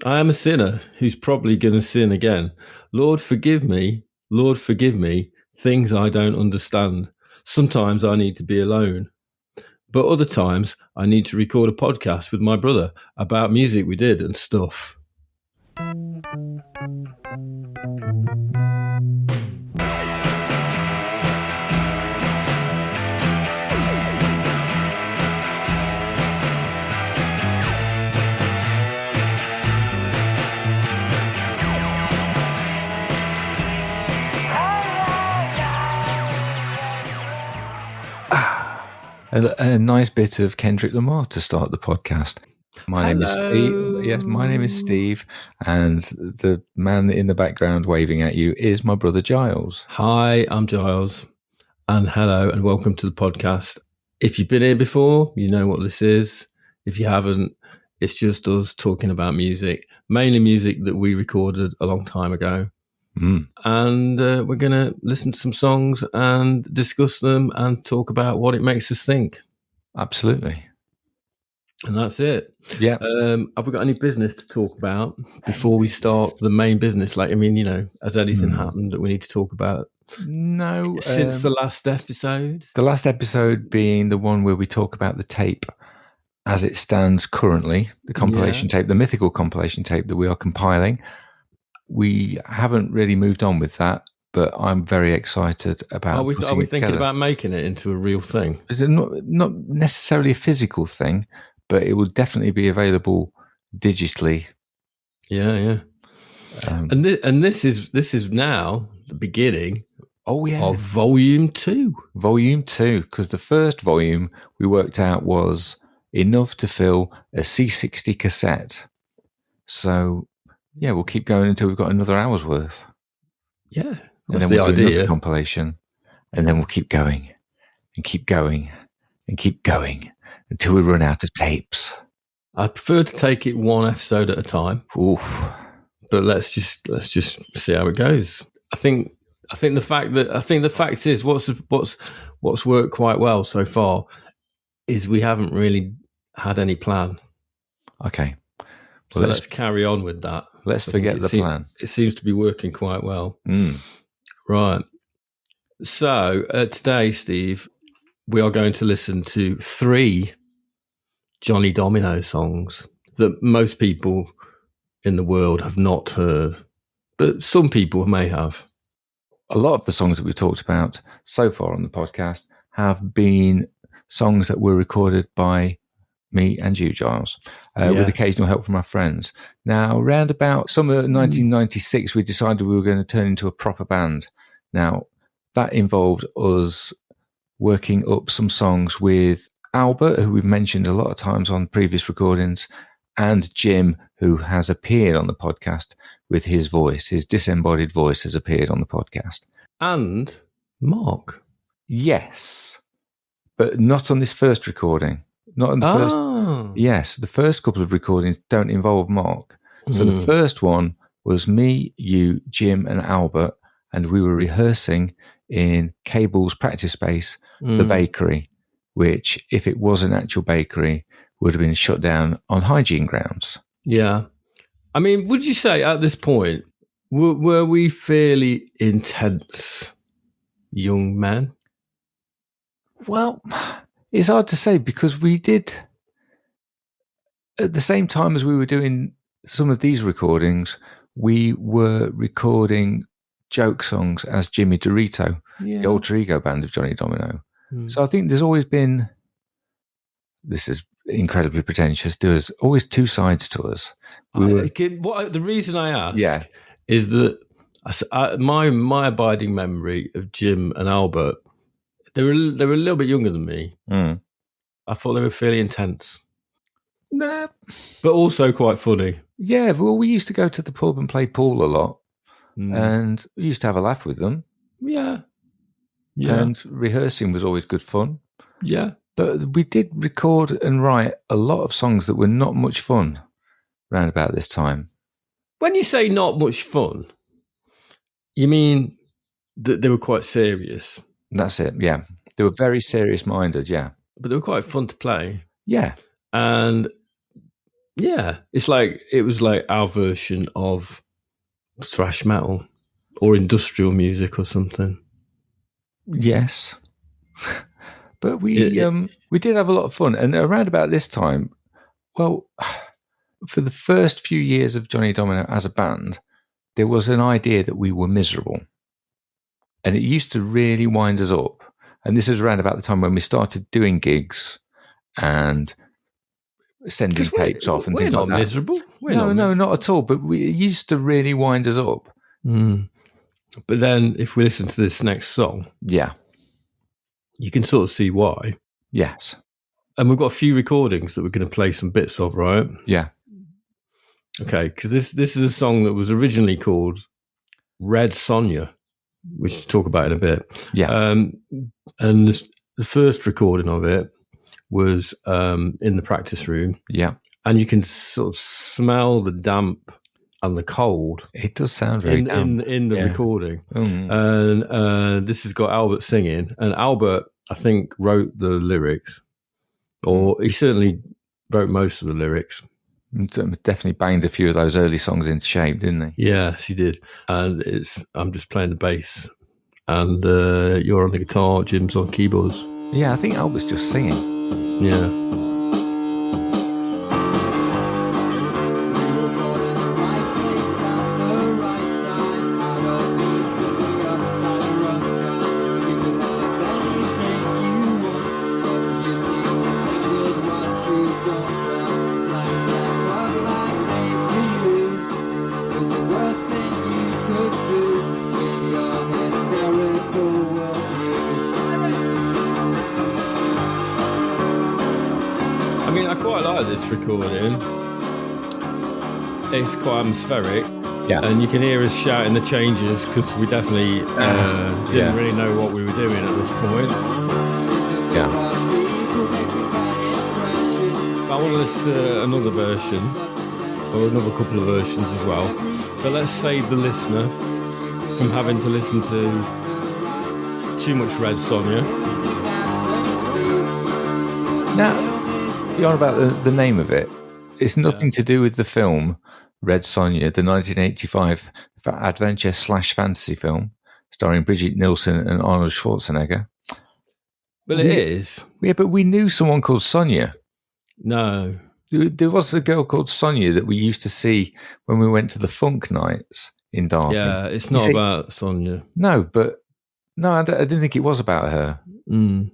I am a sinner who's probably going to sin again. Lord, forgive me. Lord, forgive me. Things I don't understand. Sometimes I need to be alone. But other times I need to record a podcast with my brother about music we did and stuff. A nice bit of Kendrick Lamar to start the podcast. My name is Steve. Yes, my name is Steve, and the man in the background waving at you is my brother Giles. Hi, I'm Giles, and hello, and welcome to the podcast. If you've been here before, you know what this is. If you haven't, it's just us talking about music, mainly music that we recorded a long time ago. And we're going to listen to some songs and discuss them and talk about what it makes us think. Absolutely. And that's it. Yeah. Have we got any business to talk about before we start the main business? Like, I mean, you know, has anything happened that we need to talk about? No. Since the last episode? The last episode being the one where we talk about the tape as it stands currently, the compilation tape, the mythical compilation tape that we are compiling. We haven't really moved on with that, but I'm very excited about. Are we thinking about making it into a real thing? It's not necessarily a physical thing, but it will definitely be available digitally. Yeah. And this is now the beginning. Of volume 2. Volume 2, because the first volume we worked out was enough to fill a C60 cassette. So. Yeah, we'll keep going until we've got another hour's worth. Yeah, that's the idea. Another compilation, and then we'll keep going and keep going and keep going until we run out of tapes. I prefer to take it one episode at a time. Oof. But let's just see how it goes. I think the fact is what's worked quite well so far is we haven't really had any plan. Okay. So let's carry on with that. Let's forget the plan. It seems to be working quite well. Right. So today, Steve, we are going to listen to 3 Johnny Domino songs that most people in the world have not heard, but some people may have. A lot of the songs that we've talked about so far on the podcast have been songs that were recorded by me and you, Giles, with occasional help from our friends. Now, round about summer 1996, we decided we were going to turn into a proper band. Now, that involved us working up some songs with Albert, who we've mentioned a lot of times on previous recordings, and Jim, who has appeared on the podcast with his voice. His disembodied voice has appeared on the podcast. And Mark. Yes, but not on this first recording. Not in the first. Yes, the first couple of recordings don't involve Mark. So the first one was me, you, Jim, and Albert, and we were rehearsing in Cable's practice space, the bakery, which, if it was an actual bakery, would have been shut down on hygiene grounds. Yeah. I mean, would you say at this point, were we fairly intense young men? Well, it's hard to say because we did, at the same time as we were doing some of these recordings, we were recording joke songs as Jimmy Dorito, the alter ego band of Johnny Domino. So I think there's always been, this is incredibly pretentious, there's always 2 sides to us. The reason I ask is that my abiding memory of Jim and Albert, they were a little bit younger than me. I thought they were fairly intense. Nah. But also quite funny. Yeah, well, we used to go to the pub and play pool a lot. And we used to have a laugh with them. Yeah. And rehearsing was always good fun. Yeah. But we did record and write a lot of songs that were not much fun around about this time. When you say not much fun, you mean that they were quite serious? That's it, yeah. They were very serious-minded, yeah. But they were quite fun to play. Yeah. And Yeah, it was like our version of thrash metal or industrial music or something. Yes. But we did have a lot of fun. And around about this time, well, for the first few years of Johnny Domino as a band, there was an idea that we were miserable. And it used to really wind us up. And this is around about the time when we started doing gigs and sending tapes off and things like that. We're not miserable. No, not at all. But it used to really wind us up. Mm. But then if we listen to this next song, yeah, you can sort of see why. Yes. And we've got a few recordings that we're going to play some bits of, right? Yeah. Okay, because this is a song that was originally called Red Sonja, which we'll talk about in a bit. Yeah. And the first recording of it was in the practice room. Yeah. And you can sort of smell the damp and the cold. It does sound very damp. In the recording. Mm. And this has got Albert singing. And Albert, I think, wrote the lyrics. Or he certainly wrote most of the lyrics. Definitely banged a few of those early songs into shape, didn't he? Yes, he did. And I'm just playing the bass. And you're on the guitar, Jim's on keyboards. Yeah, I think Albert's just singing. Yeah. This recording, it's quite atmospheric, and you can hear us shouting the changes because we definitely didn't really know what we were doing at this point. Yeah, I want to listen to another version or another couple of versions as well, so let's save the listener from having to listen to too much Red Sonja. Now, you're on about the name of it. It's nothing to do with the film Red Sonja, the 1985 adventure/fantasy film starring Brigitte Nielsen and Arnold Schwarzenegger. Well, it is. Yeah, but we knew someone called Sonja. No. There was a girl called Sonja that we used to see when we went to the funk nights in Derby. Yeah, it's not about Sonja. No, I didn't think it was about her. Mm.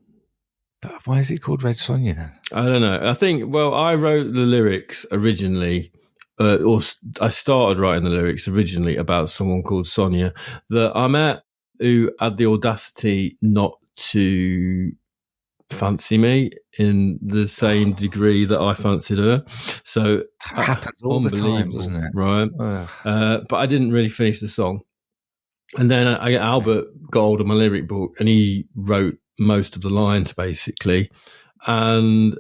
But why is it called Red Sonja then? I don't know. I think, I wrote the lyrics originally, or I started writing the lyrics originally about someone called Sonja that I met who had the audacity not to fancy me in the same degree that I fancied her. So that happens all the time, doesn't it? Right. But I didn't really finish the song. And then Albert got hold of my lyric book and he wrote most of the lines basically, and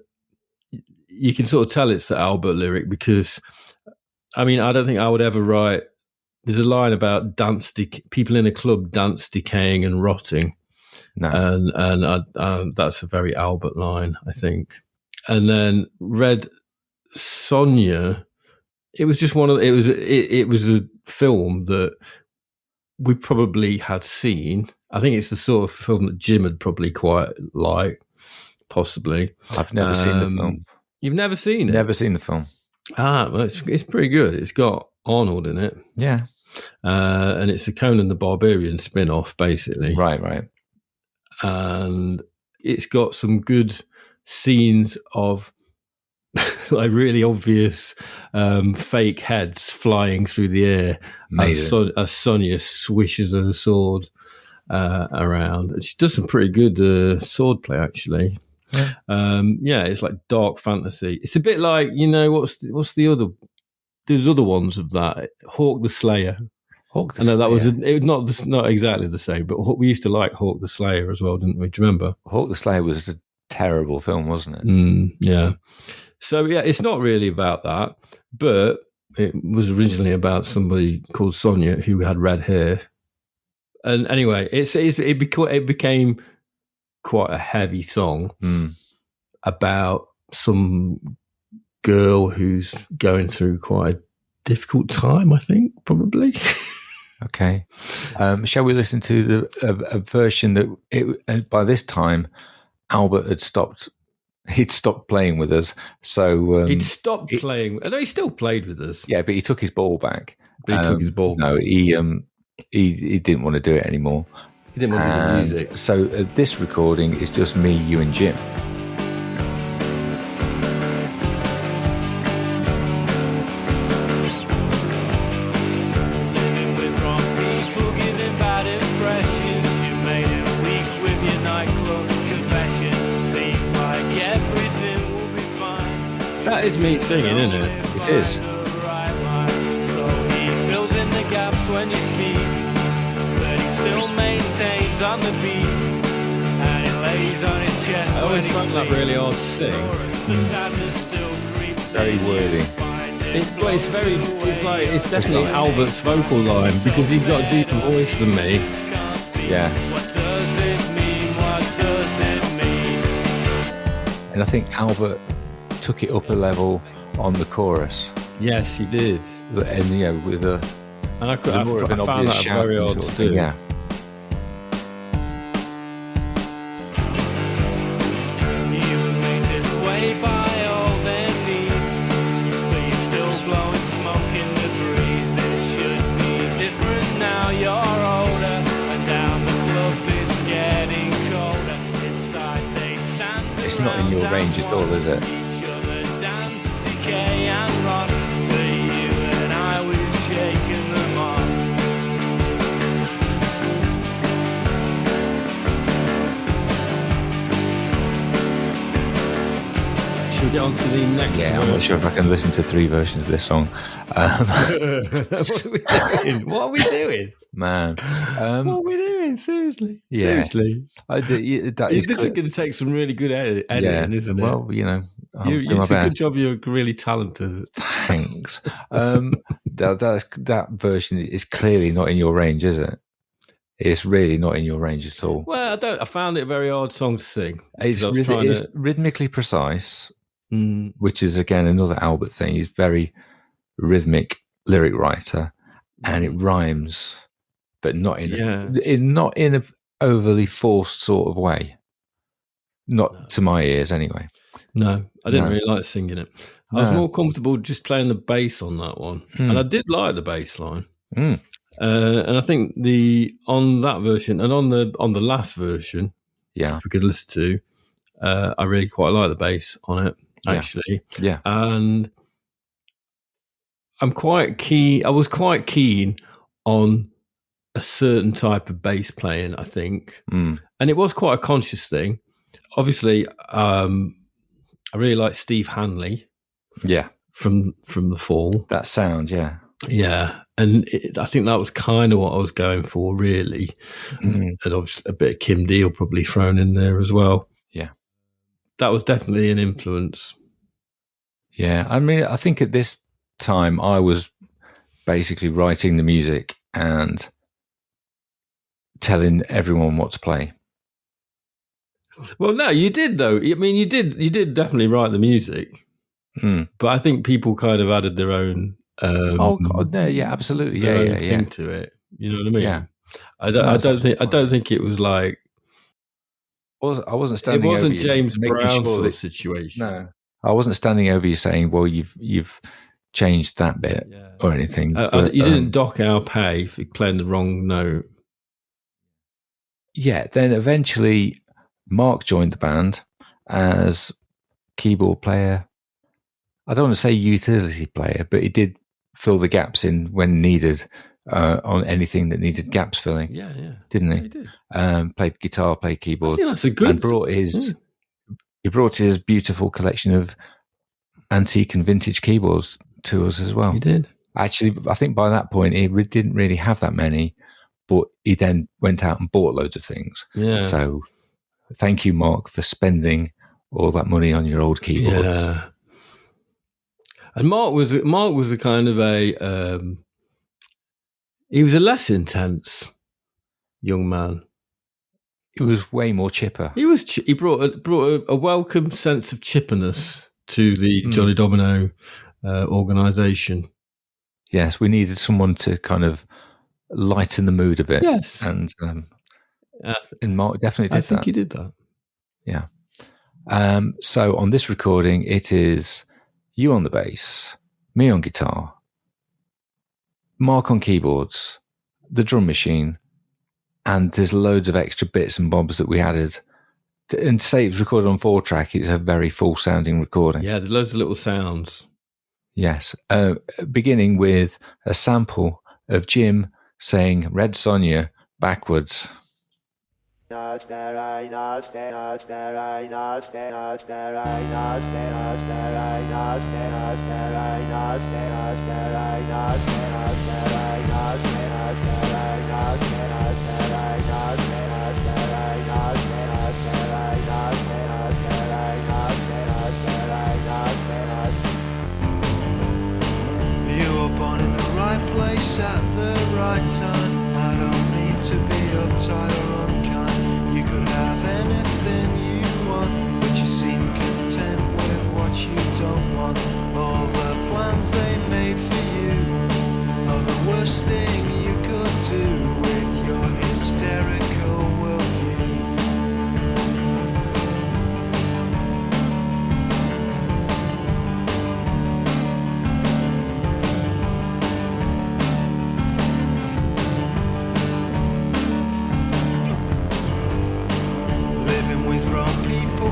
you can sort of tell it's the Albert lyric because I don't think I would ever write. There's a line about people in a club dance decaying and rotting, and that's a very Albert line, I think. And then Red Sonja, it was just it was a film that we probably had seen. I think it's the sort of film that Jim would probably quite like, possibly. I've never seen the film. You've never seen it? Never seen the film. Well, it's pretty good. It's got Arnold in it. Yeah. And it's a Conan the Barbarian spin-off, basically. Right. And it's got some good scenes of like really obvious fake heads flying through the air as Sonja swishes her sword around. She does some pretty good sword play, actually. Yeah. It's like dark fantasy. It's a bit like, what's the other? There's other ones of that. Hawk the Slayer. I know that was not exactly the same, but we used to like Hawk the Slayer as well, didn't we? Do you remember? Hawk the Slayer was a terrible film, wasn't it? Yeah. So, yeah, it's not really about that, but it was originally about somebody called Sonja who had red hair. And anyway, it became quite a heavy song about some girl who's going through quite a difficult time, I think, probably. Okay. Shall we listen to a version that by this time Albert had stopped? He'd stopped playing with us, so he'd stopped playing. I know he still played with us. Yeah, but he took his ball back. But he took his ball. No, he didn't want to do it anymore. He didn't want to do the music. So this recording is just me, you, and Jim. That is me singing, isn't it? It is. So he fills in the gaps when you speak, but he still maintains on the beat, and it lays on his chest. I always find that really hard to sing. Very wordy. It's definitely Albert's vocal line, because he's got a deeper voice than me. Yeah. What does it mean? What does it mean? And I think Albert took it up a level on the chorus. Yes, he did. And with a and I more of an found obvious that very hard to do. Yeah. You made this way by all their needs, but you're still blowing smoke in the breeze. It should be different now. You're older, and down the club it's getting colder. Inside they stand. It's not in your range at all, is it? And rock, but you and I was shaking them off. Should we get on to the next one? I'm not sure if I can listen to 3 versions of this song. What are we doing? What are we doing? Man. What are we doing? Seriously? Yeah. Seriously? This is going to take some really good editing, isn't it? Well, it's a good job. You're really talented. Thanks. That version is clearly not in your range, is it? It's really not in your range at all. Well, I found it a very hard song to sing. It's rhythmically precise, which is again another Albert thing. He's very rhythmic lyric writer, and it rhymes, but not in an overly forced sort of way. Not to my ears, anyway. No, I didn't really like singing it. I was more comfortable just playing the bass on that one, and I did like the bass line. And I think on that version and on the last version, if we could listen to, I really quite like the bass on it actually. Yeah, and I'm quite keen. I was quite keen on a certain type of bass playing, I think, and it was quite a conscious thing. Obviously, I really like Steve Hanley. Yeah, from The Fall. That sound, yeah. And I think that was kind of what I was going for, really. And obviously a bit of Kim Deal probably thrown in there as well. Yeah, that was definitely an influence. Yeah, I mean, I think at this time I was basically writing the music and telling everyone what to play. Well, no, you did though. I mean, you did definitely write the music, but I think people kind of added their own. Oh God, no, yeah, absolutely, thing to it. You know what I mean? Yeah. I don't think it was like. I wasn't standing. It wasn't over James Brown sort of situation. No, I wasn't standing over you saying, "Well, you've changed that bit or anything." You didn't dock our pay for playing the wrong note. Yeah. Then eventually, Mark joined the band as keyboard player. I don't want to say utility player, but he did fill the gaps in when needed on anything that needed gaps filling. Yeah. Didn't he? Yeah, he did. Played guitar, played keyboards. I think that's a good. And brought his. He brought his beautiful collection of antique and vintage keyboards to us as well. He did. Actually, I think by that point he didn't really have that many, but he then went out and bought loads of things. Yeah. So, thank you, Mark, for spending all that money on your old keyboards. Yeah. And Mark was a kind of a he was a less intense young man. He was way more chipper. He brought a welcome sense of chipperness to the Jolly Domino organisation. Yes, we needed someone to kind of lighten the mood a bit. Yes. And Mark definitely did that. I think you did that. Yeah. So on this recording, it is you on the bass, me on guitar, Mark on keyboards, the drum machine, and there's loads of extra bits and bobs that we added. And to say it's recorded on 4-track, it's a very full-sounding recording. Yeah, there's loads of little sounds. Yes. Beginning with a sample of Jim saying Red Sonja backwards. Place at the right time. I don't need to be uptight or unkind. You could have anything you want, but you seem content with what you don't want. All the plans they made for you are the worst thing you could do with your hysterical worldview.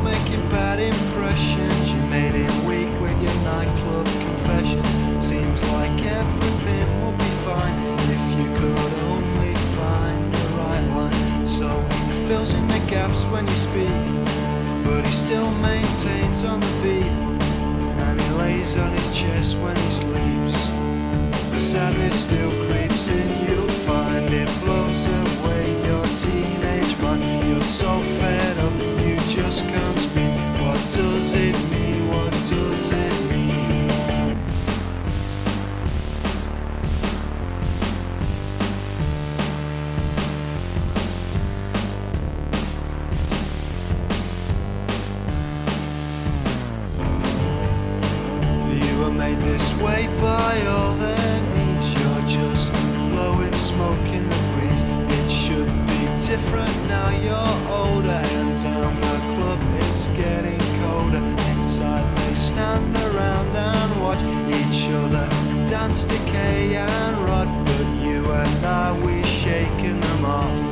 Making bad impressions. You made him weak with your nightclub confession. Seems like everything will be fine if you could only find the right line. So he fills in the gaps when you speak, but he still maintains on the beat, and he lays on his chest when he sleeps. The sadness still creeps in. You'll find it blows away your teenage mind. You're so fed up you just can't speak. What does it mean? What does it mean? You were made this way by all their needs. You're just blowing smoke in the breeze. It should be different now you're older, and down the club it's getting colder. Inside they stand around and watch each other dance, decay and rot, but you and I, we shaking them off.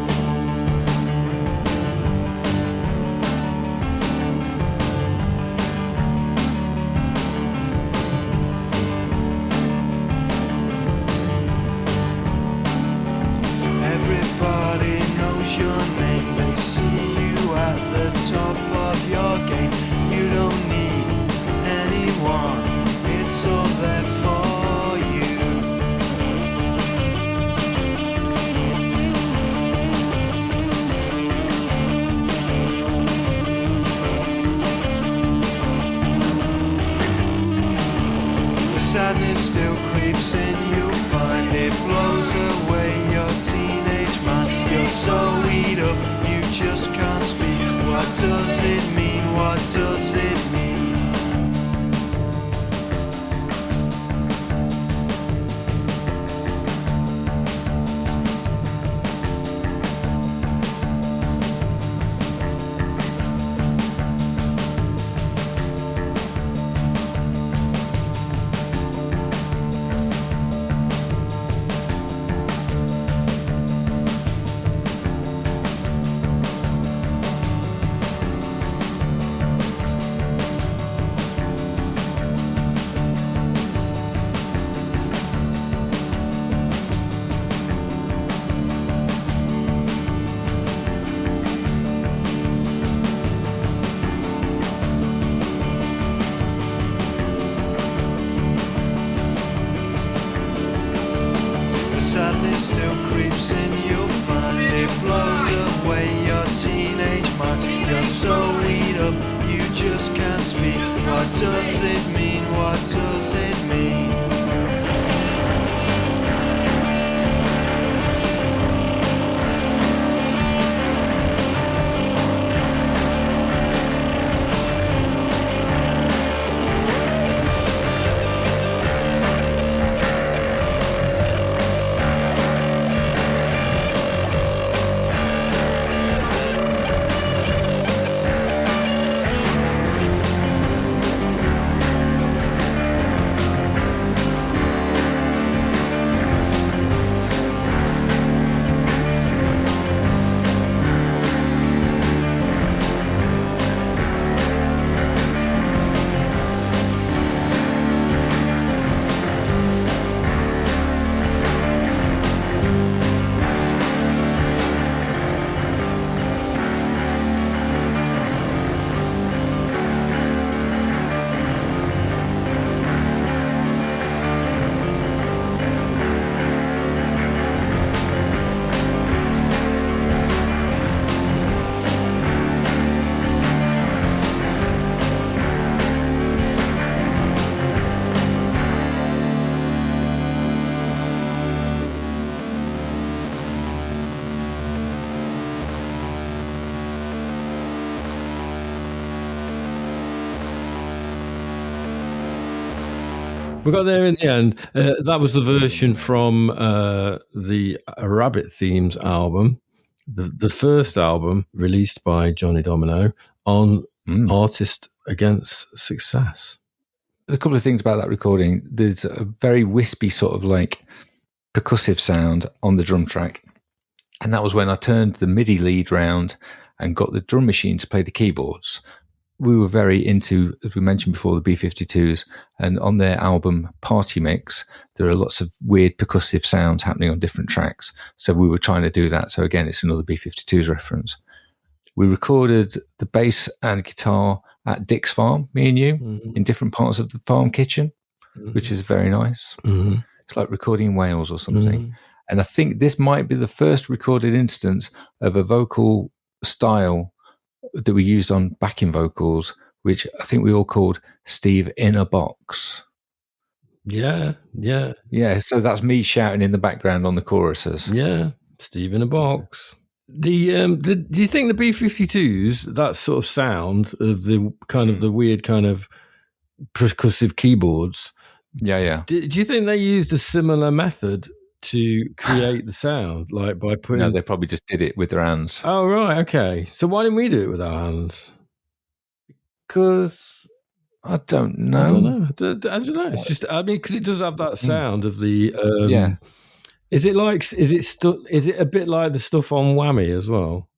Everybody knows your name. They see you at the top of your game. You don't need anyone. It's all there for you. The sadness still creeps in. You'll find it blows away your teenage mind. You're so eat up, you just can't speak. What does it mean? What does it mean? Sadness still creeps in, you'll find it blows away your teenage mind. You're so eat up, you just can't speak. What does it mean? What does it mean? We got there in the end. That was the version from the Rabbit Themes album, the first album released by Johnny Domino on Artist Against Success. A couple of things about that recording. There's a very wispy sort of like percussive sound on the drum track. And that was when I turned the MIDI lead round and got the drum machine to play the keyboards. We were very into, as we mentioned before, the B-52s. And on their album Party Mix, there are lots of weird percussive sounds happening on different tracks. So we were trying to do that. So again, it's another B-52s reference. We recorded the bass and guitar at Dick's farm, me and you, in different parts of the farm kitchen, which is very nice. It's like recording in Wales or something. And I think this might be the first recorded instance of a vocal style that we used on backing vocals, which I think we all called Steve in a box. Yeah. So that's me shouting in the background on the choruses. Yeah, Steve in a box. Do you think the B-52s, that sort of sound of the kind of the weird kind of percussive keyboards? Yeah. Do you think they used a similar method to create the sound, like by putting? No, they probably just did it with their hands. Oh right, okay. So why didn't we do it with our hands? Because I don't know. I don't know. It's just, I mean, because it does have that sound of the. Is it a bit like the stuff on Whammy as well?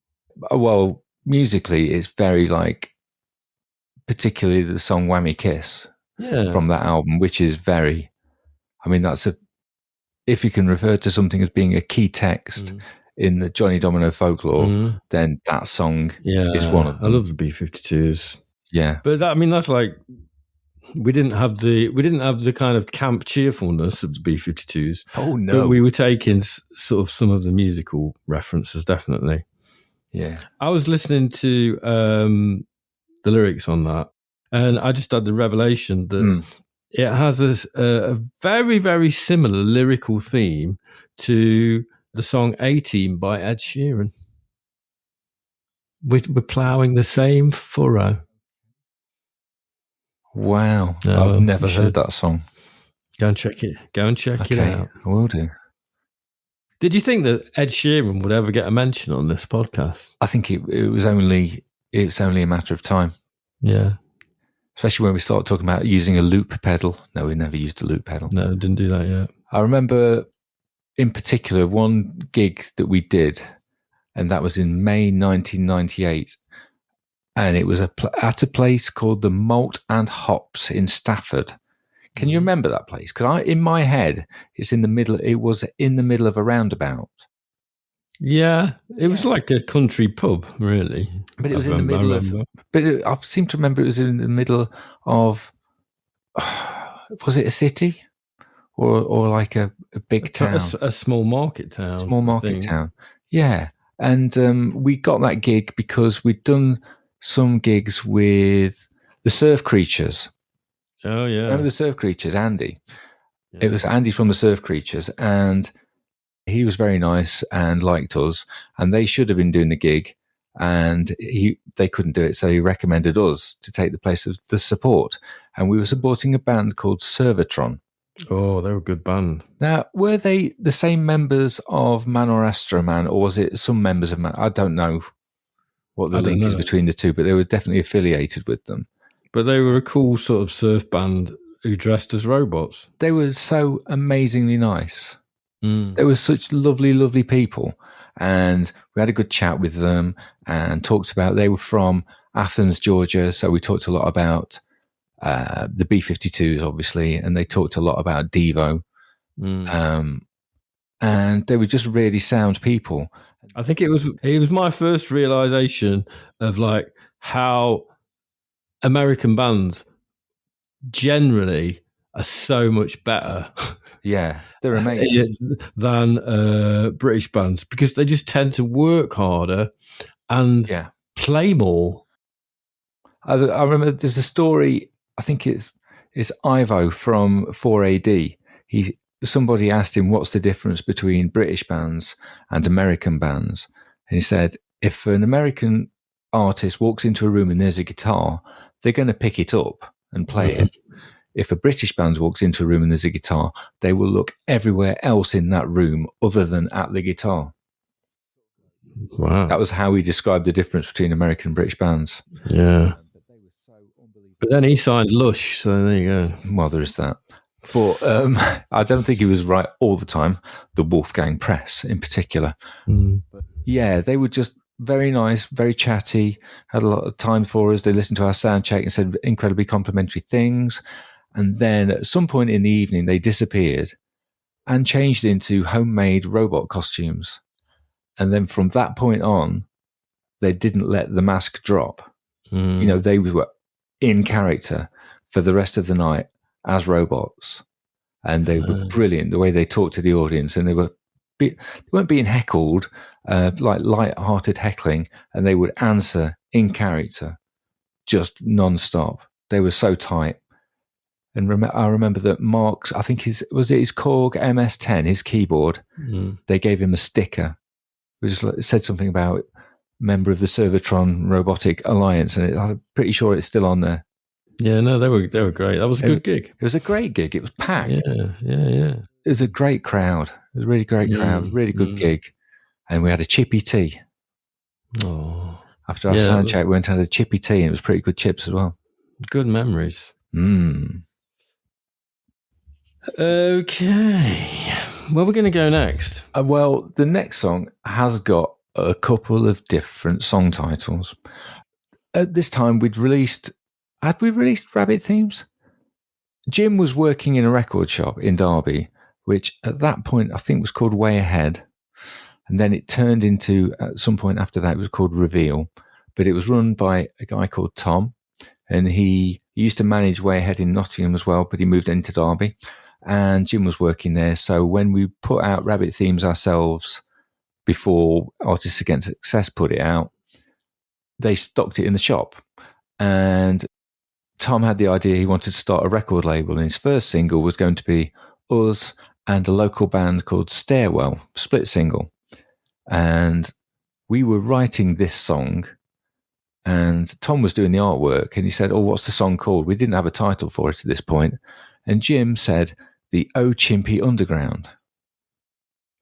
Well, musically, it's very like, particularly the song Whammy Kiss from that album, which is very, I mean, if you can refer to something as being a key text in the Johnny Domino folklore, then that song is one of them. I love the B-52s. Yeah. But that's like, we didn't have the kind of camp cheerfulness of the B-52s. Oh no! But we were taking sort of some of the musical references, definitely. Yeah. I was listening to the lyrics on that, and I just had the revelation that it has a very, very similar lyrical theme to the song A-Team by Ed Sheeran. We're ploughing the same furrow. Wow. I've never heard that song. Go and check it out. I will do. Did you think that Ed Sheeran would ever get a mention on this podcast? I think it was only a matter of time. Yeah. Especially when we start talking about using a loop pedal. No, we never used a loop pedal. No, didn't do that yet. I remember in particular one gig that we did, and that was in May 1998. And it was at a place called the Malt and Hops in Stafford. Can you remember that place? Because in my head, it was in the middle of a roundabout. Yeah, it was like a country pub, really. But it was in the middle of. But I seem to remember it was in the middle of. Was it a city, or like a big town? A small market town. Small market town. Yeah, and we got that gig because we'd done some gigs with the Surf Creatures. Oh yeah, remember the Surf Creatures, Andy? Yeah. It was Andy from the Surf Creatures, and he was very nice and liked us. And they should have been doing the gig, and they couldn't do it, so he recommended us to take the place of the support. And we were supporting a band called Servatron. Oh, they were a good band. Now, were they the same members of Man or Astro Man, or was it some members of Man? I don't know what the link is between the two, but they were definitely affiliated with them. But they were a cool sort of surf band who dressed as robots. They were so amazingly nice. They were such lovely, lovely people. And we had a good chat with them and talked about, they were from Athens, Georgia. So we talked a lot about the B-52s, obviously, and they talked a lot about Devo. And they were just really sound people. I think it was my first realization of like how American bands generally are so much better. Yeah, they're amazing. Than British bands, because they just tend to work harder and play more. I remember there's a story, I think it's Ivo from 4AD. Somebody asked him, what's the difference between British bands and American bands? And he said, if an American artist walks into a room and there's a guitar, they're going to pick it up and play it. if a British band walks into a room and there's a guitar, they will look everywhere else in that room other than at the guitar. Wow. That was how he described the difference between American and British bands. Yeah. But then he signed Lush, so there you go. Well, there is that. But I don't think he was right all the time, the Wolfgang Press in particular. But yeah, they were just very nice, very chatty, had a lot of time for us. They listened to our sound check and said incredibly complimentary things. And then at some point in the evening, they disappeared and changed into homemade robot costumes. And then from that point on, they didn't let the mask drop. You know, they were in character for the rest of the night as robots. And they were brilliant, the way they talked to the audience. And they weren't being heckled, like light-hearted heckling, and they would answer in character, just non-stop. They were so tight. And I remember that Mark's, I think his Korg MS-10, his keyboard, they gave him a sticker, which said something about member of the Servotron Robotic Alliance, and I'm pretty sure it's still on there. Yeah, no, they were great. That was a good gig. It was a great gig. It was packed. Yeah. It was a great crowd. It was a really great crowd. Really good gig. And we had a chippy tea. Oh, after our sound check, we went and had a chippy tea, and it was pretty good chips as well. Good memories. Okay. Where are we going to go next? Well, the next song has got a couple of different song titles. At this time, had we released Rabbit Themes? Jim was working in a record shop in Derby, which at that point I think was called Way Ahead. And then it turned into, at some point after that, it was called Reveal. But it was run by a guy called Tom. And he used to manage Way Ahead in Nottingham as well, but he moved into Derby. And Jim was working there. So when we put out Rabbit Themes ourselves, before Artists Against Success put it out, they stocked it in the shop. And Tom had the idea he wanted to start a record label, and his first single was going to be us and a local band called Stairwell, split single. And we were writing this song, and Tom was doing the artwork, and he said, "Oh, what's the song called?" We didn't have a title for it at this point. And Jim said, "The Oh Chimpy Underground."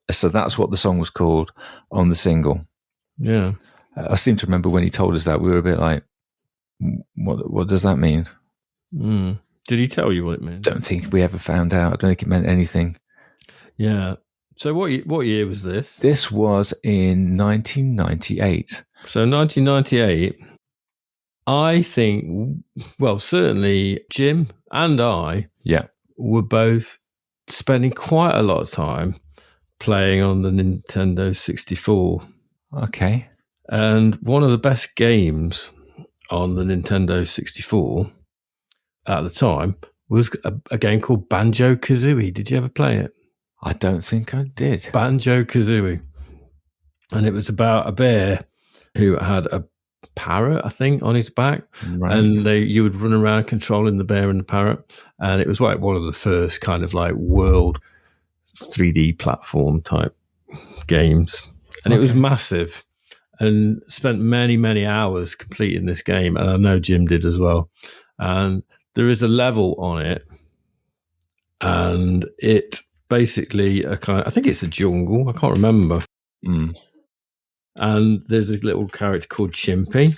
So that's what the song was called on the single. Yeah. I seem to remember when he told us that, we were a bit like, what does that mean? Did he tell you what it meant? Don't think we ever found out. I don't think it meant anything. Yeah. So what year was this? This was in 1998. So 1998, I think, well, certainly Jim and I were both spending quite a lot of time playing on the Nintendo 64. Okay. And one of the best games on the Nintendo 64 at the time was a game called Banjo-Kazooie. Did you ever play it? I don't think I did. Banjo-Kazooie. And it was about a bear who had a parrot, I think, on his back. Right. And you would run around controlling the bear and the parrot. And it was like one of the first kind of like world 3D platform type games. And it was massive, and spent many, many hours completing this game. And I know Jim did as well. And there is a level on it, and it basically I think it's a jungle. I can't remember. And there's a little character called Chimpy.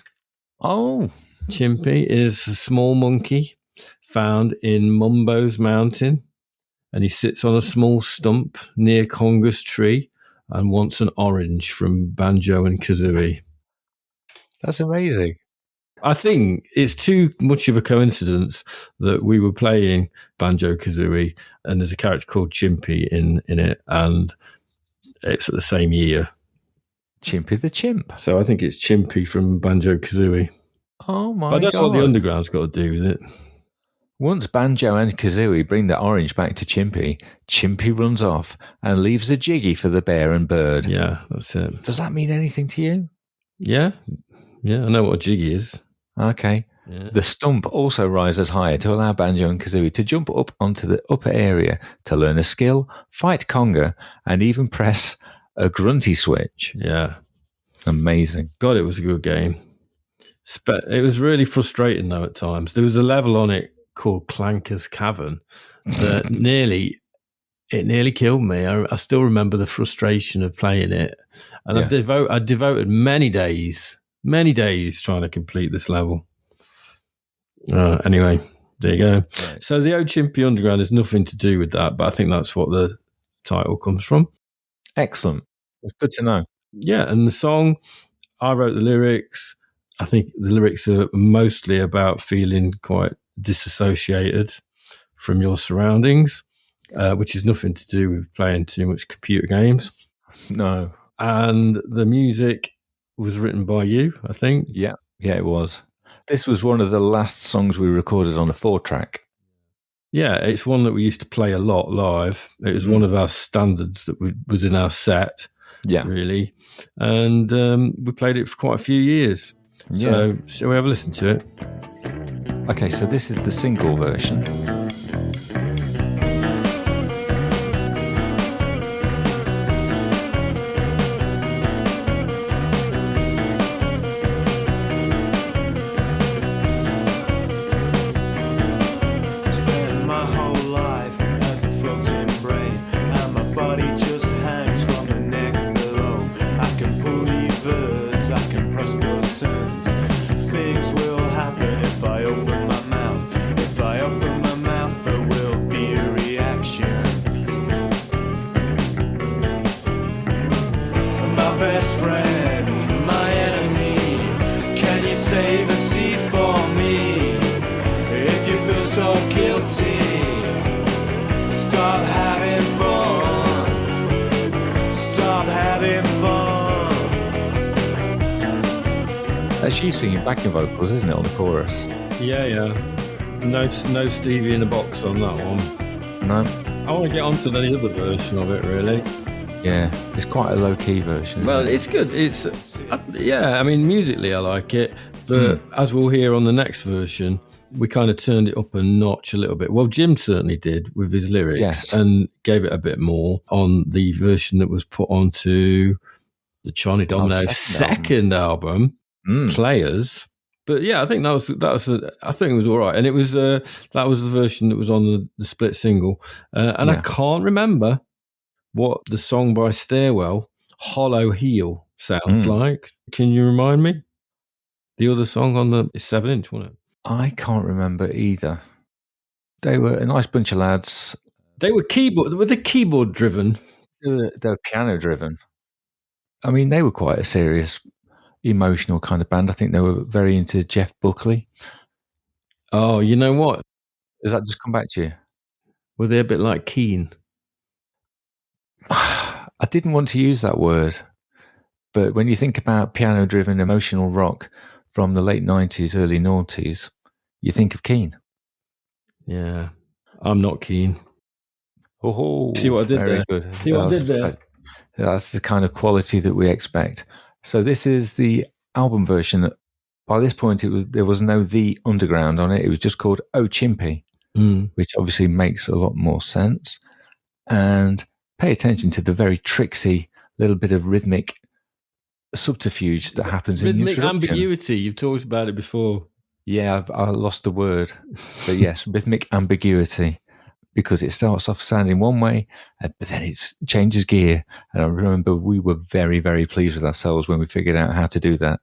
Oh. Chimpy is a small monkey found in Mumbo's Mountain, and he sits on a small stump near Conga's tree and wants an orange from Banjo and Kazooie. That's amazing. I think it's too much of a coincidence that we were playing Banjo-Kazooie and there's a character called Chimpy in it, and it's at the same year. Chimpy the Chimp. So I think it's Chimpy from Banjo-Kazooie. Oh my God. But I don't know what the Underground's got to do with it. Once Banjo and Kazooie bring the orange back to Chimpy, Chimpy runs off and leaves a jiggy for the bear and bird. Yeah, that's it. Does that mean anything to you? Yeah. Yeah, I know what a jiggy is. Okay. Yeah. The stump also rises higher to allow Banjo and Kazooie to jump up onto the upper area to learn a skill, fight Conga, and even press a grunty switch. Yeah. Amazing. God, it was a good game. It was really frustrating, though, at times. There was a level on it called Clanker's Cavern that it nearly killed me. I still remember the frustration of playing it, and I devoted many days trying to complete this level. Anyway, there you go. Right. So the Ochimpy Underground has nothing to do with that, but I think that's what the title comes from. Excellent. It's good to know. Yeah, and the song, I wrote the lyrics. I think the lyrics are mostly about feeling quite disassociated from your surroundings, which is nothing to do with playing too much computer games. No. And the music was written by you, I think. Yeah, it was. This was one of the last songs we recorded on a 4-track. Yeah, it's one that we used to play a lot live. It was one of our standards that was in our set, really. And we played it for quite a few years. So shall we have a listen to it? Okay, so this is the single version. That's you singing backing vocals, isn't it, on the chorus? Yeah. No Stevie in the box on that one. No. I want to get onto the other version of it, really. Yeah, it's quite a low-key version. Well, it's good. I mean, musically I like it, but as we'll hear on the next version, we kind of turned it up a notch a little bit. Well, Jim certainly did with his lyrics and gave it a bit more on the version that was put onto the Johnny Domino second album. Players, but yeah, I think I think it was all right, and it was that was the version that was on the split single, and I can't remember what the song by Stairwell, Hollow Heel, sounds like. Can you remind me? The other song on the 7-inch, wasn't it? I can't remember either. They were a nice bunch of lads. Were they keyboard driven? They were piano driven. I mean, they were quite a serious, emotional kind of band. I think they were very into Jeff Buckley. Oh, you know what? Does that just come back to you? Were they a bit like Keane? I didn't want to use that word, but when you think about piano-driven emotional rock from the late 90s, early noughties, you think of Keane. Yeah, I'm not Keane. Oh, see what I did there? Good. See what I did there? That's the kind of quality that we expect. So this is the album version. By this point, there was no The Underground on it. It was just called Ochimpy, which obviously makes a lot more sense. And pay attention to the very tricksy little bit of rhythmic subterfuge that happens in the introduction. Rhythmic ambiguity. You've talked about it before. Yeah, I lost the word. But yes, rhythmic ambiguity. Because it starts off sounding one way, but then it changes gear. And I remember we were very, very pleased with ourselves when we figured out how to do that.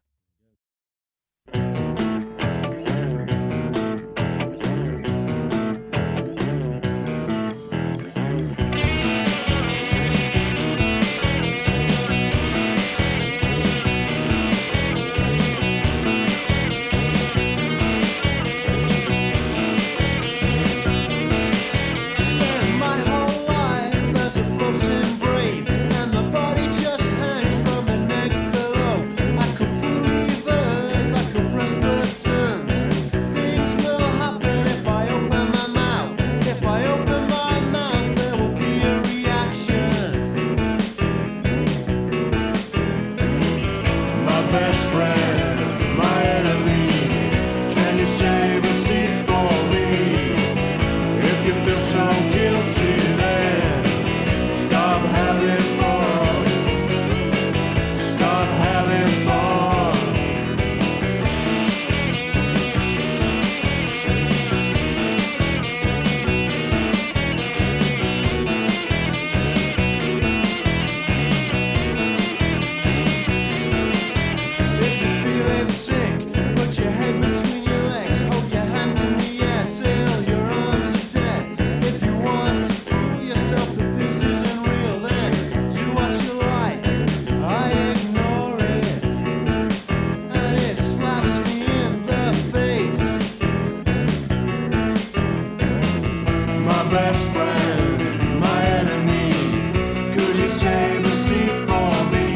save a seat for me?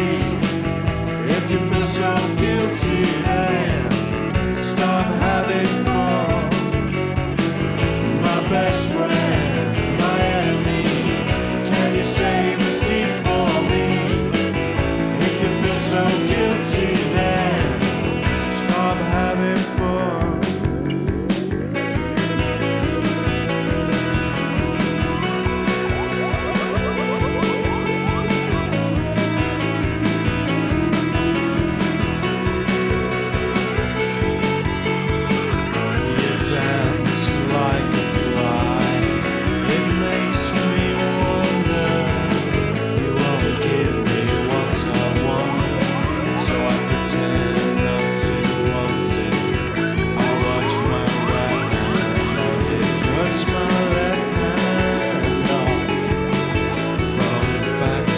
If you feel so guilty, then stop having fun. My best friend, my enemy, can you save a seat for me? If you feel so guilty, then stop having fun. You dance like a fly. It makes me wonder. You won't give me what I want, so I pretend not to want it. I watch my right hand as it cuts my left hand off. From back to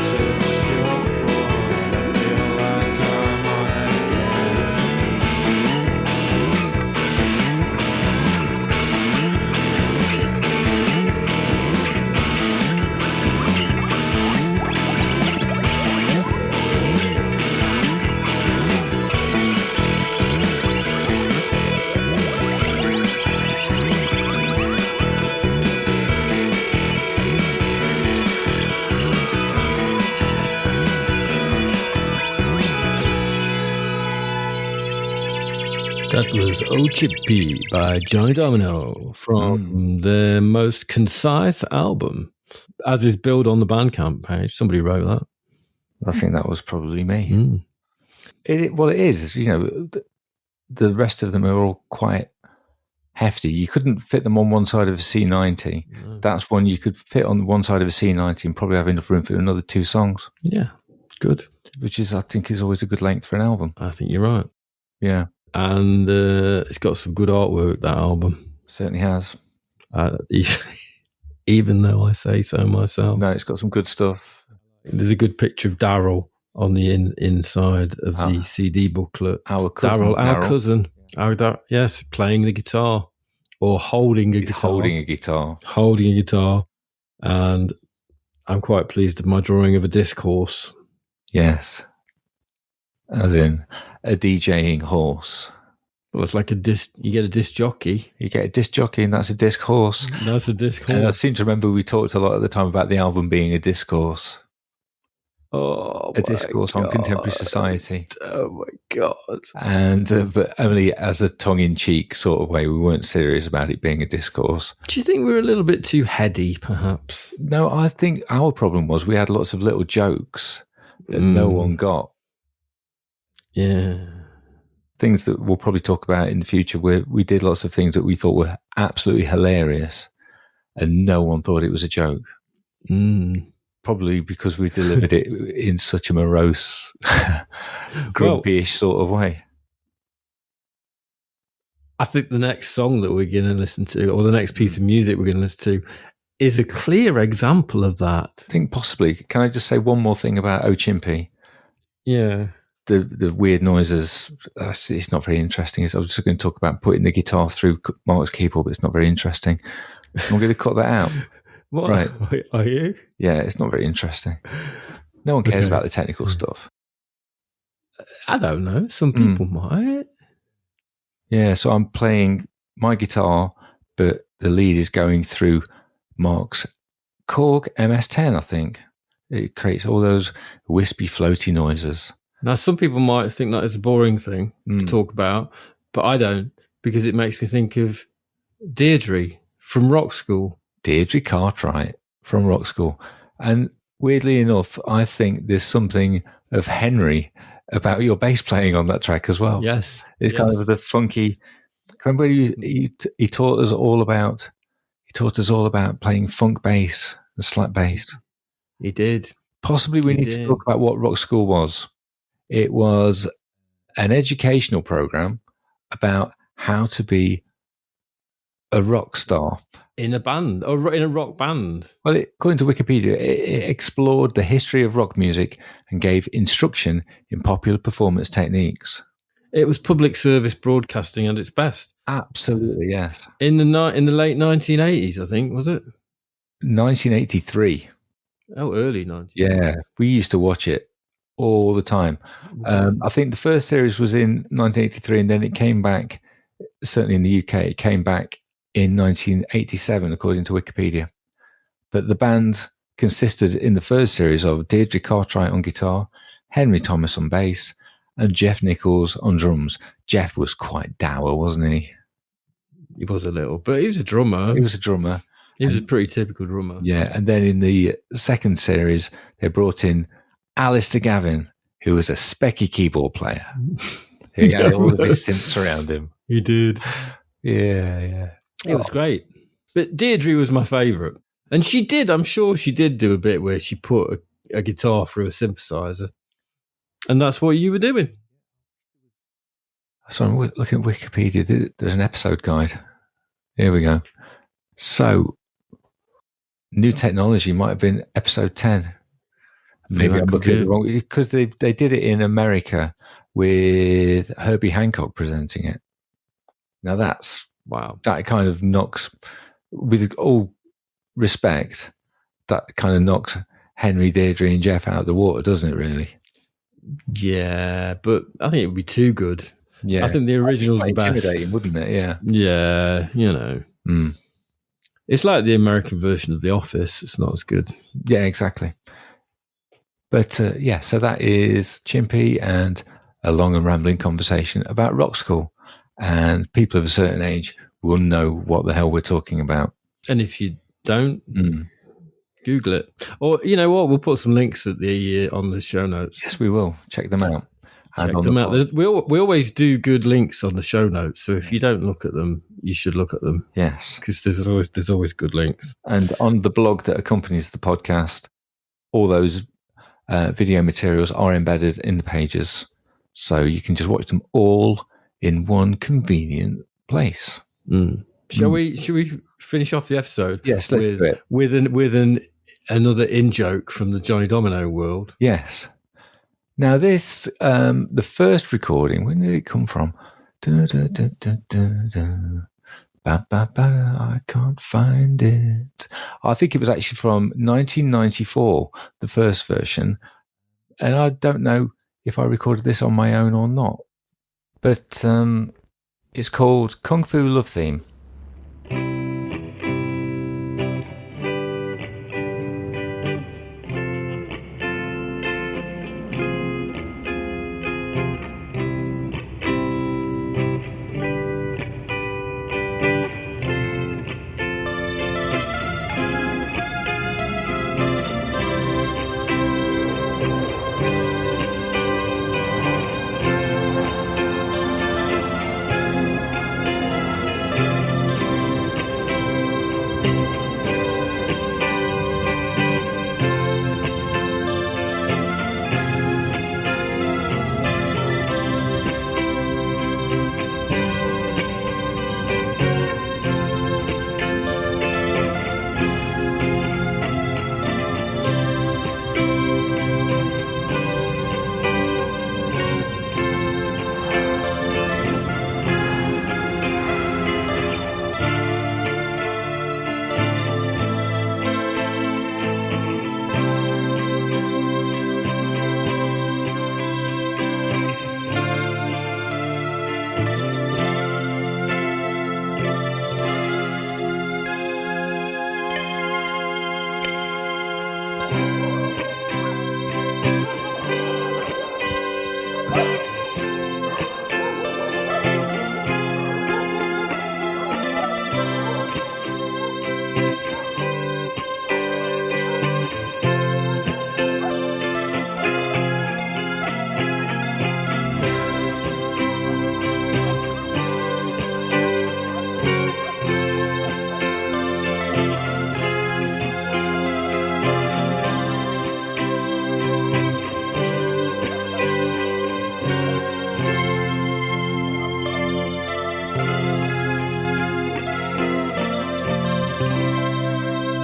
touch your board, I feel like I'm on again. That was Oh Chippy by Johnny Domino from their most concise album, as is billed on the Bandcamp page. Somebody wrote that. I think that was probably me. Mm. Well, it is. You know, the rest of them are all quite hefty. You couldn't fit them on one side of a C90. No. That's one you could fit on one side of a C90 and probably have enough room for another 2 songs, Yeah, good. which is, I think, is always a good length for an album. I think you're right. Yeah, And it's got some good artwork, that album. certainly has. Even though I say so myself. No, it's got some good stuff. There's a good picture of Daryl on the inside of the CD booklet. Our cousin, Our cousin. Yes, playing the guitar or holding a He's guitar. holding a guitar. Holding a guitar. And I'm quite pleased with my drawing of a disc horse. Yes. As in a DJing horse. Well, it's like a disc. You get a disc jockey. You get a disc jockey and that's a disc horse. That's a disc horse. And I seem to remember we talked a lot at the time about the album being a discourse. Oh, A discourse on contemporary society. Oh my God. And but only as a tongue-in-cheek sort of way. We weren't serious about it being a discourse. Do you think we were a little bit too heady, perhaps? No, I think our problem was we had lots of little jokes that no one got. Yeah. Things that we'll probably talk about in the future, where we did lots of things that we thought were absolutely hilarious and no one thought it was a joke. Probably because we delivered it in such a morose, grumpy-ish sort of way. I think the next song that we're going to listen to, or the next piece of music we're going to listen to, is a clear example of that. I think possibly. Can I just say one more thing about O Chimpy? Yeah. The weird noises, it's not very interesting. I was just going to talk about putting the guitar through Mark's keyboard, but it's not very interesting. I'm going to cut that out. What? Right. Are you? Yeah, it's not very interesting. No one cares about the technical stuff. I don't know. Some people might. Yeah, so I'm playing my guitar, but the lead is going through Mark's Korg MS-10, I think. It creates all those wispy, floaty noises. Now, some people might think that is a boring thing to talk about, but I don't, because it makes me think of Deirdre from Rock School. Deirdre Cartwright from Rock School. And weirdly enough, I think there's something of Henry about your bass playing on that track as well. Yes. It's kind of the funky. Remember, he taught us all about. He taught us all about playing funk bass and slap bass. He did. Possibly we need to talk about what Rock School was. It was an educational program about how to be a rock star. In a band, or in a rock band. Well, according to Wikipedia, it explored the history of rock music and gave instruction in popular performance techniques. It was public service broadcasting at its best. Absolutely, yes. In the late 1980s, I think, was it? 1983. Oh, early 90s. Yeah, we used to watch it all the time. I think the first series was in 1983, and then it came back, certainly in the UK, it came back in 1987, according to Wikipedia. But the band consisted in the first series of Deirdre Cartwright on guitar, Henry Thomas on bass, and Jeff Nichols on drums. Jeff was quite dour, wasn't he? He was a little, but he was a drummer. He was a drummer. He was a pretty typical drummer. Yeah, and then in the second series, they brought in Alistair Gavin, who was a specky keyboard player. He had all of his synths around him. He did. Yeah. It was great. But Deirdre was my favourite. And she did, I'm sure she did do a bit where she put a guitar through a synthesizer. And that's what you were doing. So I'm looking at Wikipedia. There's an episode guide. Here we go. So, New Technology might have been episode 10. Maybe I'm looking at it wrong. Because they did it in America with Herbie Hancock presenting it. Now that's... Wow. That kind of knocks, with all respect, that kind of knocks Henry, Deirdre and Jeff out of the water, doesn't it, really? Yeah, but I think it would be too good. Yeah. I think the original's the best. Intimidating, wouldn't it? Yeah. Yeah, you know. Mm. It's like the American version of The Office. It's not as good. Yeah, exactly. But so that is Chimpy and a long and rambling conversation about rock school. And people of a certain age will know what the hell we're talking about. And if you don't, Google it. Or, you know what, we'll put some links at the on the show notes. Yes, we will. Check them out. Check them out. We always do good links on the show notes. So if you don't look at them, you should look at them. Yes. Because there's always good links. And on the blog that accompanies the podcast, all those video materials are embedded in the pages. So you can just watch them all in one convenient place. Shall we finish off the episode? Yes, let's do it. with another in-joke from the Johnny Domino world. Yes. Now this, the first recording, when did it come from? I can't find it. I think it was actually from 1994, the first version. And I don't know if I recorded this on my own or not. But it's called Kung Fu Love Theme.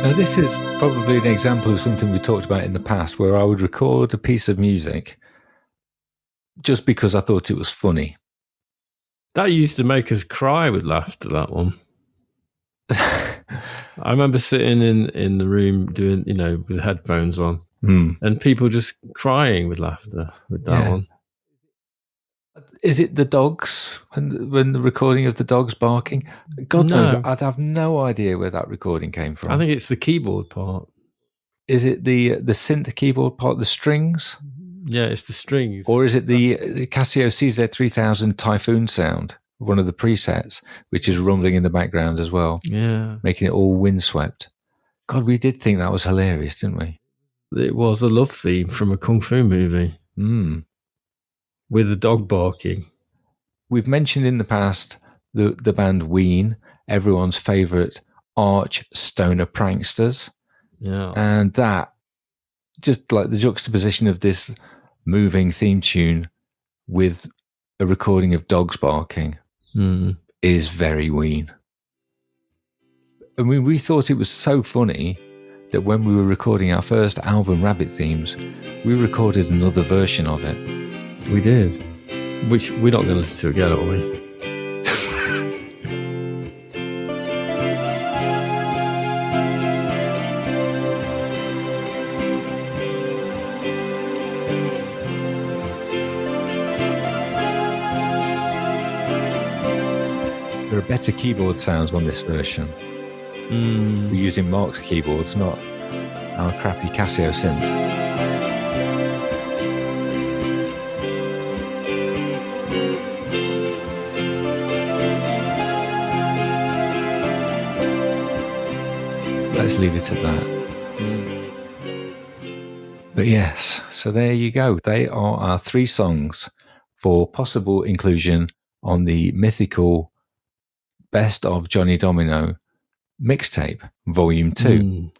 Now, this is probably an example of something we talked about in the past, where I would record a piece of music just because I thought it was funny. That used to make us cry with laughter, that one. I remember sitting in the room doing, with headphones on, and people just crying with laughter with that one. Is it the dogs when the recording of the dogs barking? God knows, I'd have no idea where that recording came from. I think it's the keyboard part. Is it the synth keyboard part, the strings? Yeah, it's the strings. Or is it the Casio CZ3000 Typhoon sound, one of the presets, which is rumbling in the background as well? Yeah. Making it all windswept. God, we did think that was hilarious, didn't we? It was a love theme from a Kung Fu movie. With the dog barking. We've mentioned in the past the band Ween, everyone's favourite arch stoner pranksters. Yeah. And that, just like the juxtaposition of this moving theme tune with a recording of dogs barking is very Ween. I mean, we thought it was so funny that when we were recording our first album, Rabbit Themes, we recorded another version of it. We did. Which we're not going to listen to again, are we? There are better keyboard sounds on this version. We're using Mark's keyboards, not our crappy Casio synth. Let's leave it at that. But yes, so there you go. They are our 3 songs for possible inclusion on the mythical Best of Johnny Domino mixtape, Volume 2.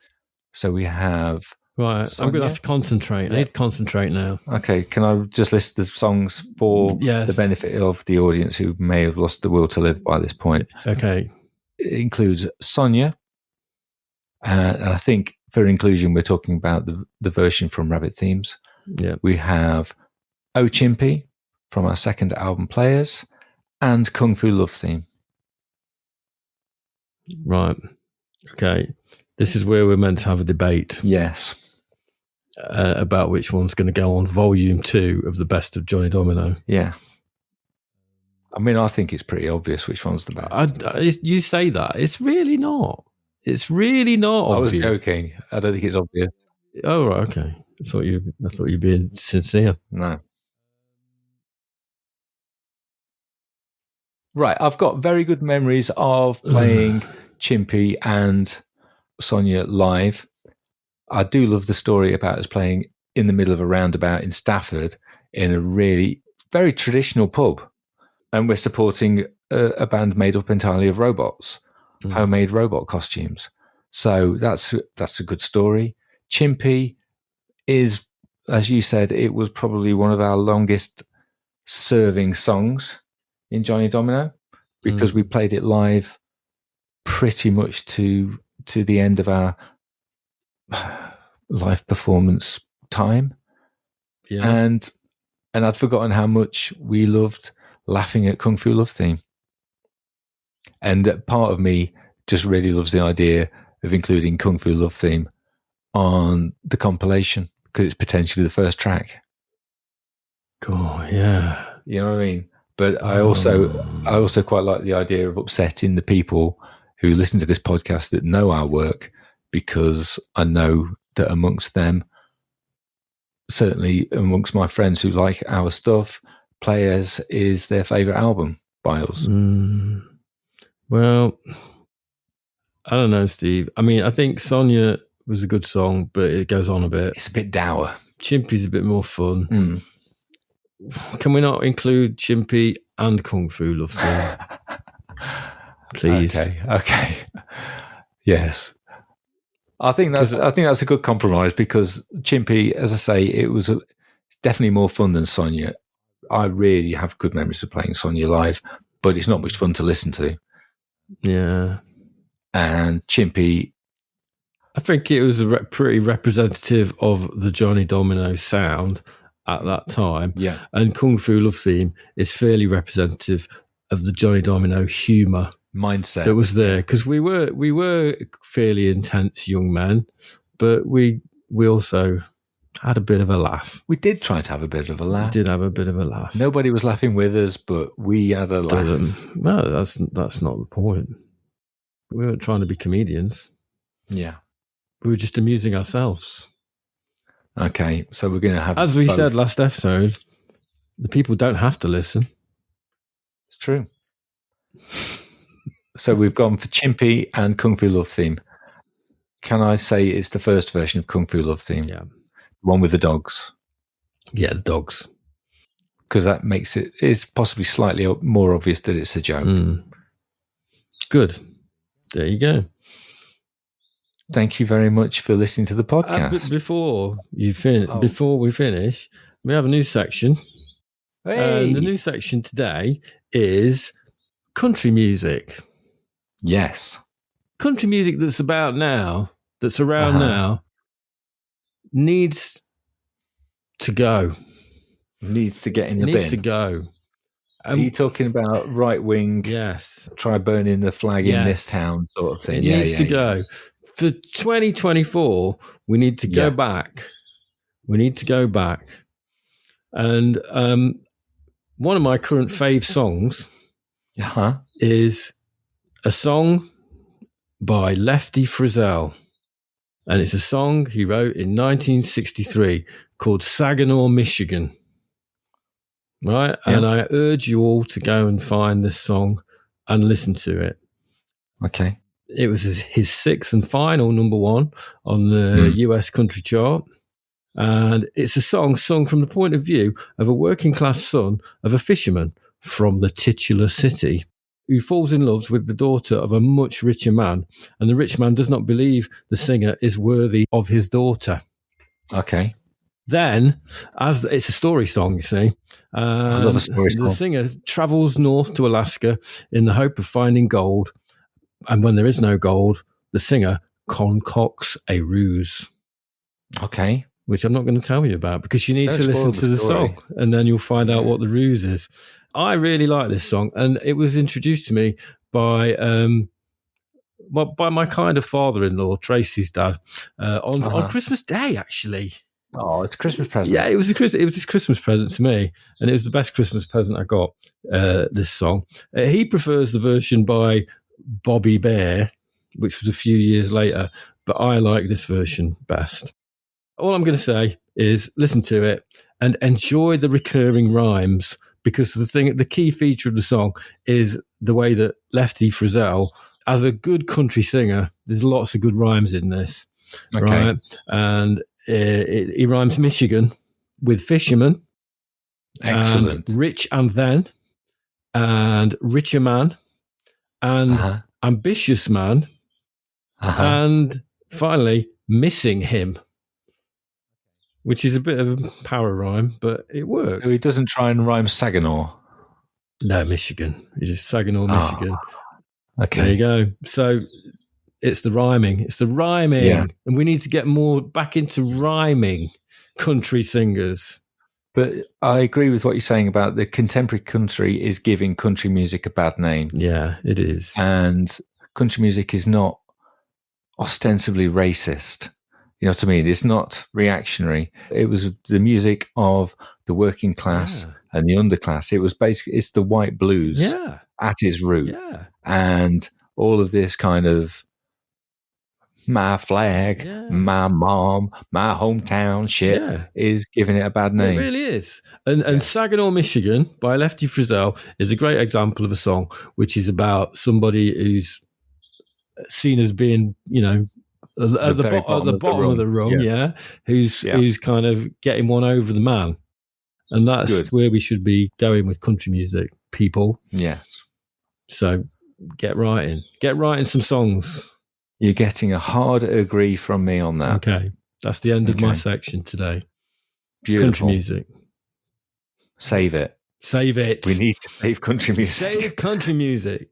So we have... Right, Sonia. I'm going to have to concentrate. I need to concentrate now. Okay, can I just list the songs for the benefit of the audience who may have lost the will to live by this point? Okay. It includes Sonia. And I think for inclusion, we're talking about the version from Rabbit Themes. Yeah. We have Oh Chimpy from our second album, Players, and Kung Fu Love Theme. Right. Okay. This is where we're meant to have a debate. Yes. About which one's going to go on Volume 2 of the Best of Johnny Domino. Yeah. I mean, I think it's pretty obvious which one's the best. You say that. It's really not. It's really not obvious. I was joking. I don't think it's obvious. Oh, right, okay. I thought you were being sincere. No. Right, I've got very good memories of playing Chimpy and Sonia live. I do love the story about us playing in the middle of a roundabout in Stafford in a really very traditional pub. And we're supporting a band made up entirely of robots. Homemade robot costumes. So that's a good story. Chimpy is, as you said, it was probably one of our longest serving songs in Johnny Domino because we played it live pretty much to the end of our live performance time. Yeah. And I'd forgotten how much we loved laughing at Kung Fu Love Theme. And part of me just really loves the idea of including Kung Fu Love Theme on the compilation because it's potentially the first track. Oh, yeah. You know what I mean? But I also quite like the idea of upsetting the people who listen to this podcast that know our work, because I know that amongst them, certainly amongst my friends who like our stuff, Players is their favourite album by us. Well, I don't know, Steve. I mean, I think Sonia was a good song, but it goes on a bit. It's a bit dour. Chimpy's a bit more fun. Can we not include Chimpy and Kung Fu Love Theme? Please. Okay. Yes. I think that's a good compromise because Chimpy, as I say, it was definitely more fun than Sonia. I really have good memories of playing Sonia live, but it's not much fun to listen to. Yeah. And Chimpy, I think it was pretty representative of the Johnny Domino sound at that time. Yeah. And Kung Fu Love Theme is fairly representative of the Johnny Domino humour mindset that was there, because we were fairly intense young men, but we also had a bit of a laugh. We did try to have a bit of a laugh. We did have a bit of a laugh. Nobody was laughing with us, but we had a laugh. No, that's not the point. We weren't trying to be comedians. Yeah. We were just amusing ourselves. Okay, so we're going to have... As we said last episode, the people don't have to listen. It's true. So we've gone for Chimpy and Kung Fu Love Theme. Can I say it's the first version of Kung Fu Love Theme? Yeah. The one with the dogs. Yeah, the dogs. Because that makes it's possibly slightly more obvious that it's a joke. Good. There you go. Thank you very much for listening to the podcast. Before we finish, we have a new section. Hey. And the new section today is country music. Yes. Country music that's about now, that's around now, needs to go. Needs to get in the bin. Needs to go. Are you talking about right wing? Yes. Try burning the flag in this town sort of thing. It needs to go. For 2024, we need to go back. We need to go back. And one of my current fave songs is a song by Lefty Frizzell. And it's a song he wrote in 1963 called Saginaw, Michigan. Right? Yeah. And I urge you all to go and find this song and listen to it. Okay. It was his sixth and final number one on the US country chart. And it's a song sung from the point of view of a working class son of a fisherman from the titular city who falls in love with the daughter of a much richer man. And the rich man does not believe the singer is worthy of his daughter. Okay. Then, as it's a story song, you see, I love a story song. The singer travels north to Alaska in the hope of finding gold. And when there is no gold, the singer concocts a ruse. Okay. Which I'm not going to tell you about because you need to listen to the song and then you'll find out what the ruse is. I really like this song, and it was introduced to me by my kind of father-in-law, Tracy's dad, on Christmas Day, actually. Oh, it's a Christmas present. Yeah, it was his Christmas present to me, and it was the best Christmas present I got, this song. He prefers the version by Bobby Bear, which was a few years later, but I like this version best. All I'm going to say is listen to it and enjoy the recurring rhymes, because the key feature of the song is the way that Lefty Frizzell, as a good country singer, there's lots of good rhymes in this. Okay. Right? And he rhymes Michigan with fisherman. Excellent. And rich and then, and richer man, and ambitious man, and finally missing him. Which is a bit of a power rhyme, but it works. So he doesn't try and rhyme Saginaw? No, Michigan. It's just Saginaw, Michigan. Okay. There you go. So it's the rhyming. Yeah. And we need to get more back into rhyming country singers. But I agree with what you're saying about the contemporary country is giving country music a bad name. Yeah, it is. And country music is not ostensibly racist. You know what I mean? It's not reactionary. It was the music of the working class and the underclass. It was basically, it's the white blues at its root. Yeah. And all of this kind of my flag, my mom, my hometown shit is giving it a bad name. It really is. And Saginaw, Michigan by Lefty Frizzell is a great example of a song which is about somebody who's seen as being, you know, at the bottom of the rung, who's kind of getting one over the man. And that's where we should be going with country music, people. Yes. So get writing some songs. You're getting a hard agree from me on that. Okay. That's the end of my section today. Beautiful. Country music. Save it. Save it. We need to save country music. Save country music.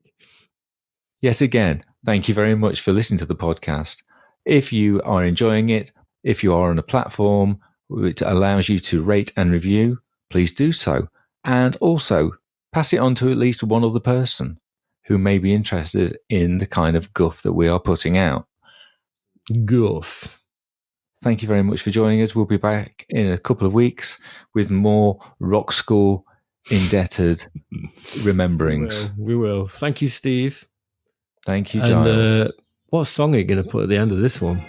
Yet again, thank you very much for listening to the podcast. If you are enjoying it, if you are on a platform which allows you to rate and review, please do so. And also pass it on to at least one other person who may be interested in the kind of guff that we are putting out. Guff. Thank you very much for joining us. We'll be back in a couple of weeks with more rock school indebted rememberings. We will. Thank you, Steve. Thank you, Giles. And what song are you going to put at the end of this one?